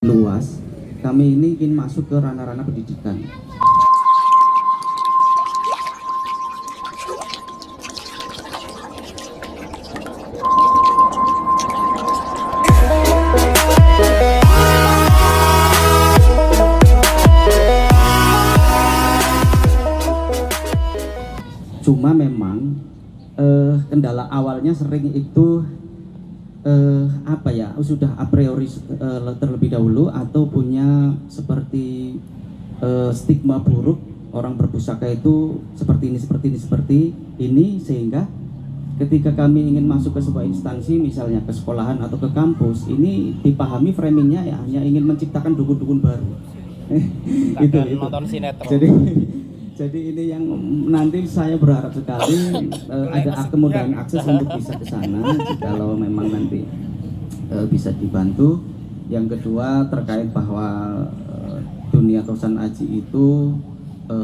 luas, kami ini ingin masuk ke ranah-ranah pendidikan. Cuma memang kendala awalnya sering itu sudah a priori terlebih dahulu atau punya seperti stigma buruk orang berpusaka itu seperti ini sehingga ketika kami ingin masuk ke sebuah instansi misalnya ke sekolahan atau ke kampus ini dipahami framingnya ya hanya ingin menciptakan dukun-dukun baru. itu. Jadi ini yang nanti saya berharap sekali ada kemudahan akses untuk bisa ke sana kalau memang nanti bisa dibantu. Yang kedua terkait bahwa dunia Tosan Aji itu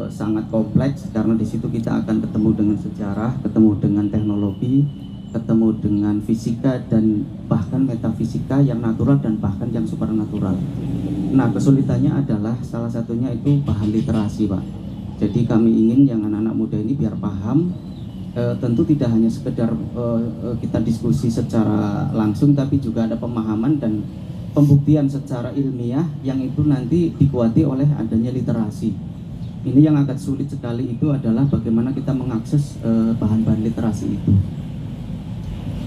sangat kompleks karena di situ kita akan ketemu dengan sejarah, ketemu dengan teknologi, ketemu dengan fisika dan bahkan metafisika yang natural dan bahkan yang supernatural. Nah, kesulitannya adalah salah satunya itu bahan literasi, Pak. Jadi kami ingin yang anak-anak muda ini biar paham, tentu tidak hanya sekedar kita diskusi secara langsung, tapi juga ada pemahaman dan pembuktian secara ilmiah yang itu nanti dikuati oleh adanya literasi. Ini yang agak sulit sekali itu adalah bagaimana kita mengakses bahan-bahan literasi itu.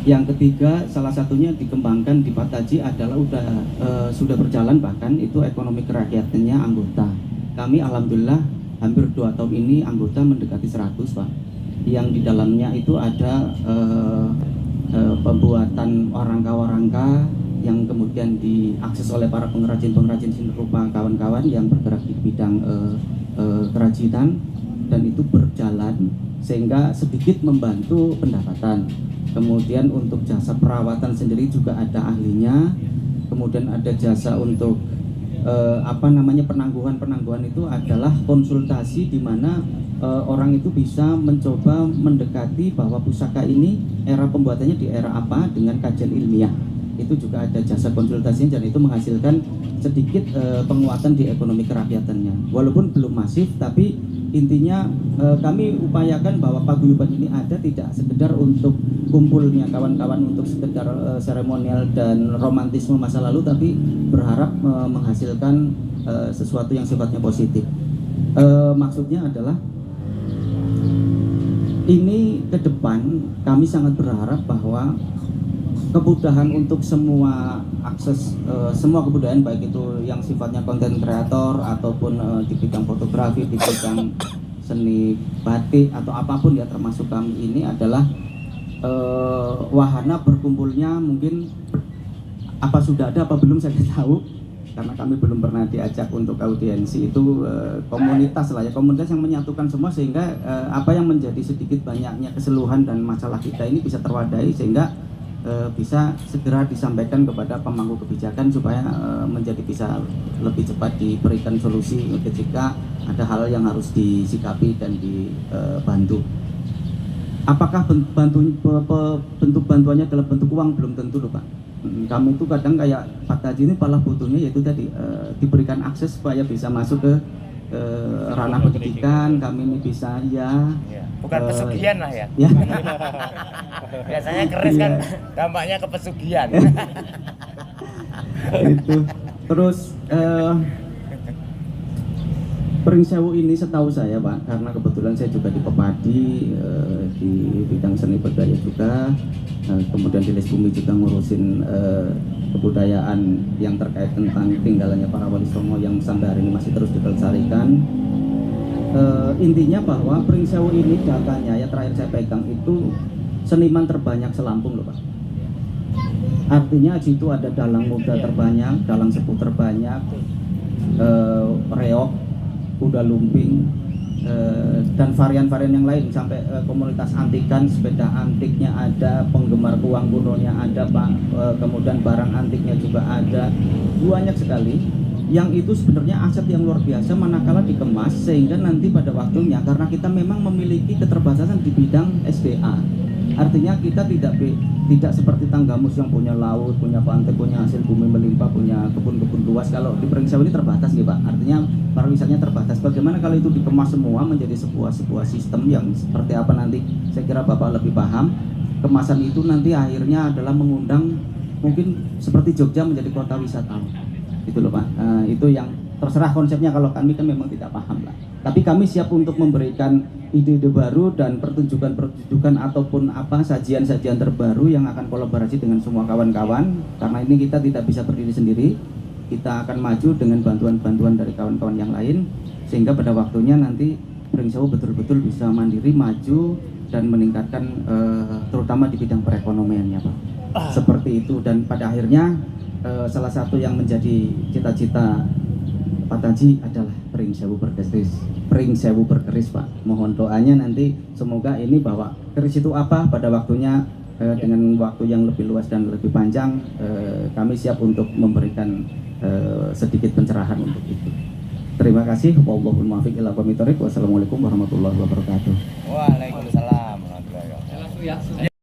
Yang ketiga, salah satunya dikembangkan di Pataji adalah sudah berjalan bahkan itu ekonomi kerakyatannya anggota. Kami alhamdulillah hampir 2 tahun ini anggota mendekati 100, Pak. Yang di dalamnya itu ada pembuatan warangka-warangka yang kemudian diakses oleh para pengrajin-pengrajin seni rupa kawan-kawan yang bergerak di bidang kerajinan dan itu berjalan sehingga sedikit membantu pendapatan. Kemudian untuk jasa perawatan sendiri juga ada ahlinya. Kemudian ada jasa untuk penangguhan itu adalah konsultasi di mana orang itu bisa mencoba mendekati bahwa pusaka ini era pembuatannya di era apa dengan kajian ilmiah. Itu juga ada jasa konsultasi dan itu menghasilkan sedikit penguatan di ekonomi kerakyatannya. Walaupun belum masif, tapi intinya kami upayakan bahwa paguyuban ini ada tidak sekedar untuk kumpulnya kawan-kawan untuk sekedar seremonial dan romantisme masa lalu, tapi berharap menghasilkan sesuatu yang sifatnya positif. Maksudnya adalah ini ke depan kami sangat berharap bahwa kemudahan untuk semua akses semua kebudayaan baik itu yang sifatnya konten kreator ataupun di bidang fotografi, di bidang seni batik atau apapun ya termasuk kami ini adalah wahana berkumpulnya mungkin apa sudah ada apa belum saya tahu karena kami belum pernah diajak untuk audiensi itu komunitas lah ya, komunitas yang menyatukan semua sehingga apa yang menjadi sedikit banyaknya keseluruhan dan masalah kita ini bisa terwadai sehingga bisa segera disampaikan kepada pemangku kebijakan supaya menjadi bisa lebih cepat diberikan solusi ketika ada hal yang harus disikapi dan dibantu. Apakah bentuk bantuannya dalam bentuk uang belum tentu loh Pak. Kami itu kadang kayak Pak Taji ini malah butuhnya yaitu tadi diberikan akses supaya bisa masuk ke ranah pendidikan. Kami ini bisa bukan pesugihan lah ya. Biasanya keris kan dampaknya ke pesugihan. Itu. Terus Pring Sewu ini setahu saya Pak, karena kebetulan saya juga di Pepadi di bidang seni budaya juga, kemudian di Les Bumi juga ngurusin kebudayaan yang terkait tentang tinggalannya para wali songo yang sampai hari ini masih terus dilestarikan. Intinya bahwa Pring Sewu ini datanya ya terakhir saya pegang itu seniman terbanyak se-Lampung loh Pak. Artinya di situ ada dalang muda terbanyak, dalang sepuh terbanyak, reok, kuda lumping, dan varian-varian yang lain sampai komunitas antikan, sepeda antiknya ada, penggemar uang kunonya ada Pak, kemudian barang antiknya juga ada, banyak sekali. Yang itu sebenarnya aset yang luar biasa manakala dikemas sehingga nanti pada waktunya karena kita memang memiliki keterbatasan di bidang SDA. Artinya kita tidak seperti Tanggamus yang punya laut, punya pantai, punya hasil bumi melimpah, punya kebun-kebun luas luas. Kalau di Pring Sewu ini terbatas nih Pak. Artinya pariwisatanya terbatas. Bagaimana kalau itu dikemas semua menjadi sebuah sistem yang seperti apa nanti? Saya kira Bapak lebih paham. Kemasan itu nanti akhirnya adalah mengundang mungkin seperti Jogja menjadi kota wisata. Itu loh Pak. Itu yang terserah konsepnya, kalau kami kan memang tidak paham lah. Tapi kami siap untuk memberikan ide-ide baru dan pertunjukan ataupun apa sajian-sajian terbaru yang akan kolaborasi dengan semua kawan-kawan. Karena ini kita tidak bisa berdiri sendiri, kita akan maju dengan bantuan-bantuan dari kawan-kawan yang lain, sehingga pada waktunya nanti Pring Sewu betul-betul bisa mandiri, maju dan meningkatkan terutama di bidang perekonomiannya Pak. Seperti itu, dan pada akhirnya salah satu yang menjadi cita-cita Pak Taji adalah Pring Sewu berkeris. Pring Sewu berkeris Pak. Mohon doanya nanti semoga ini bahwa keris itu apa pada waktunya, dengan waktu yang lebih luas dan lebih panjang, kami siap untuk memberikan sedikit pencerahan untuk itu. Terima kasih. Wallahul muwaffiq ila aqwamit thoriq. Wassalamualaikum warahmatullahi wabarakatuh. Waalaikumsalam warahmatullahi wabarakatuh.